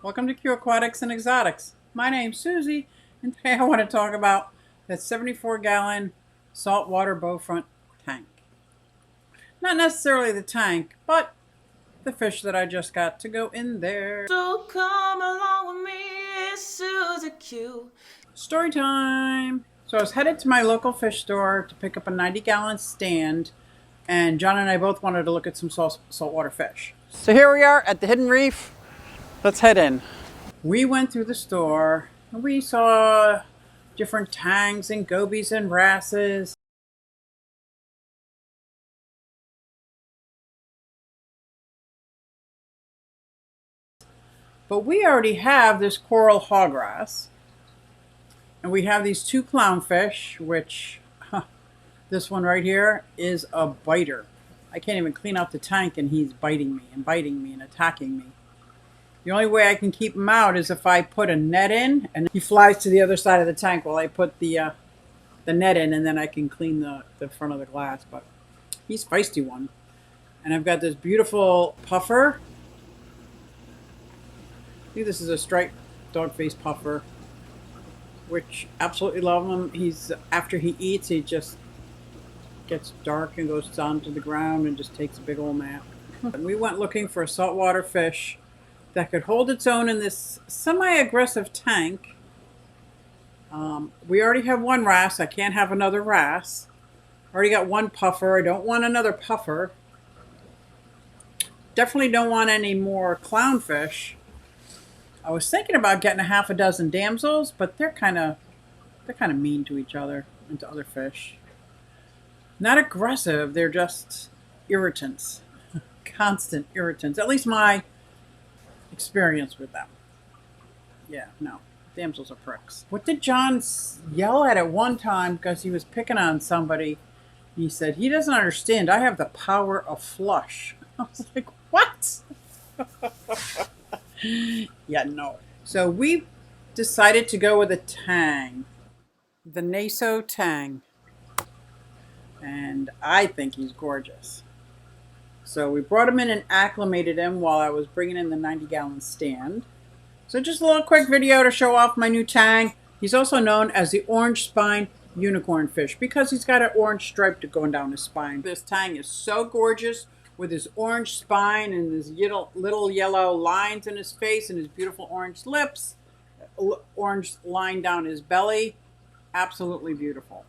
Welcome to QueAquatics and Exotics. My name's Suzy, and today I want to talk about that 74-gallon saltwater bowfront tank. Not necessarily the tank, but the fish that I just got to go in there. So come along with me, it's SuzyQue. Story time! So I was headed to my local fish store to pick up a 90-gallon stand, and John and I both wanted to look at some saltwater fish. So here we are at the Hidden Reef. Let's head in. We went through the store and we saw different tangs and gobies and wrasses. But we already have this coral hogwrasse. And we have these two clownfish, which this one right here is a biter. I can't even clean out the tank and he's biting me and attacking me. The only way I can keep him out is if I put a net in and he flies to the other side of the tank while I put the net in, and then I can clean the front of the glass. But he's a feisty one. And I've got this beautiful puffer. I think this is a striped dog-faced puffer, which absolutely love him. He's, after he eats, he just gets dark and goes down to the ground and just takes a big old nap. And we went looking for a saltwater fish that could hold its own in this semi-aggressive tank. We already have one wrasse. I can't have another wrasse. Already got one puffer. I don't want another puffer. Definitely don't want any more clownfish. I was thinking about getting a half a dozen damsels, but they're kind of mean to each other and to other fish. Not aggressive. They're just irritants. Constant irritants. At least my experience with them. Yeah, no. Damsels are pricks. What did John yell at one time because he was picking on somebody? He said, he doesn't understand. I have the power of flush. I was like, what? Yeah, no. So we decided to go with a tang. The Naso Tang. And I think he's gorgeous. So we brought him in and acclimated him while I was bringing in the 90-gallon stand. So just a little quick video to show off my new tang. He's also known as the Orangespine Unicornfish because he's got an orange stripe going down his spine. This tang is so gorgeous with his orange spine and his little yellow lines in his face and his beautiful orange lips, orange line down his belly. Absolutely beautiful.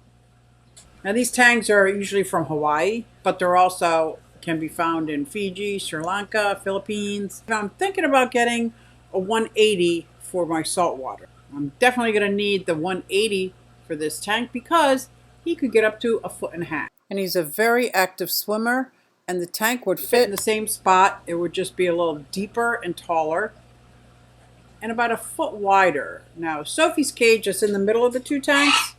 Now these tangs are usually from Hawaii, but they're also can be found in Fiji, Sri Lanka, Philippines. I'm thinking about getting a 180 for my saltwater. I'm definitely going to need the 180 for this tank because he could get up to 1.5 feet. And he's a very active swimmer, and the tank would fit in the same spot. It would just be a little deeper and taller and about 1 foot wider. Now Sophie's cage is in the middle of the two tanks.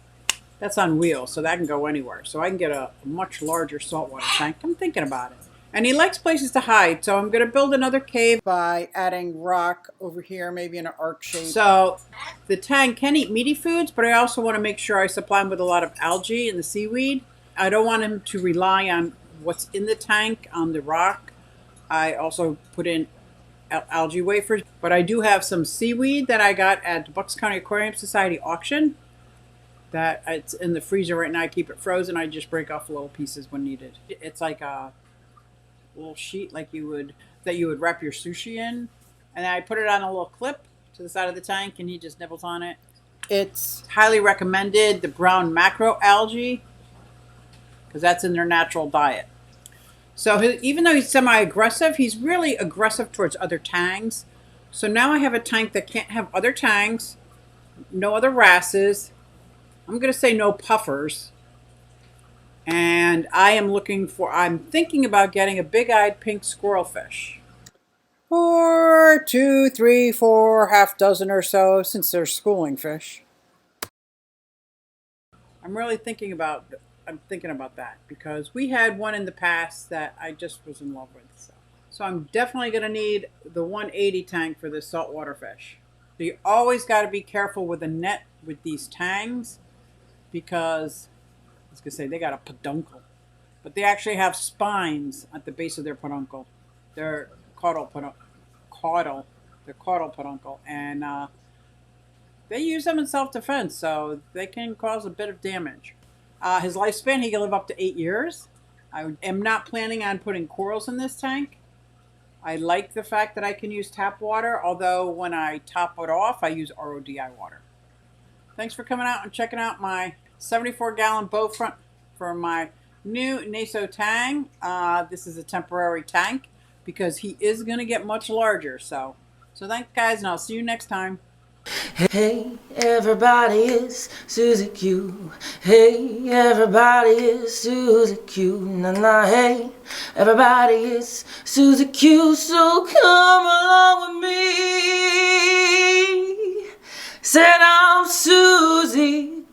That's on wheels, so that can go anywhere. So I can get a much larger saltwater tank. I'm thinking about it. And he likes places to hide, so I'm going to build another cave by adding rock over here, maybe in an arc shape. So the tank can eat meaty foods, but I also want to make sure I supply him with a lot of algae and the seaweed. I don't want him to rely on what's in the tank, on the rock. I also put in algae wafers, but I do have some seaweed that I got at the Bucks County Aquarium Society auction. That it's in the freezer right now. I keep it frozen. I just break off little pieces when needed. It's like a little sheet that you would wrap your sushi in, and I put it on a little clip to the side of the tank, and he just nibbles on it. It's highly recommended, the brown macro algae, because that's in their natural diet. So even though he's semi-aggressive, he's really aggressive towards other tangs. So now I have a tank that can't have other tangs, no other wrasses. I'm going to say no puffers. And I'm thinking about getting a big-eyed pink squirrelfish. Or 2, 3, 4, half dozen or so, since they're schooling fish. I'm thinking about that because we had one in the past that I just was in love with. So I'm definitely going to need the 180 tank for this saltwater fish. So you always got to be careful with the net with these tangs, because I was going to say they got a peduncle, but they actually have spines at the base of their peduncle. They're caudal They're caudal peduncle, and they use them in self-defense, so they can cause a bit of damage. His lifespan, he can live up to 8 years. I am not planning on putting corals in this tank. I like the fact that I can use tap water, although when I top it off, I use RODI water. Thanks for coming out and checking out my 74-gallon bow front for my new Naso Tang. This is a temporary tank because he is going to get much larger. So thanks, guys, and I'll see you next time. Hey, everybody, it's SuzyQue. Hey, everybody, it's SuzyQue. Nah, nah, hey, everybody, it's SuzyQue. So come along with me. Said I'm SuzyQue.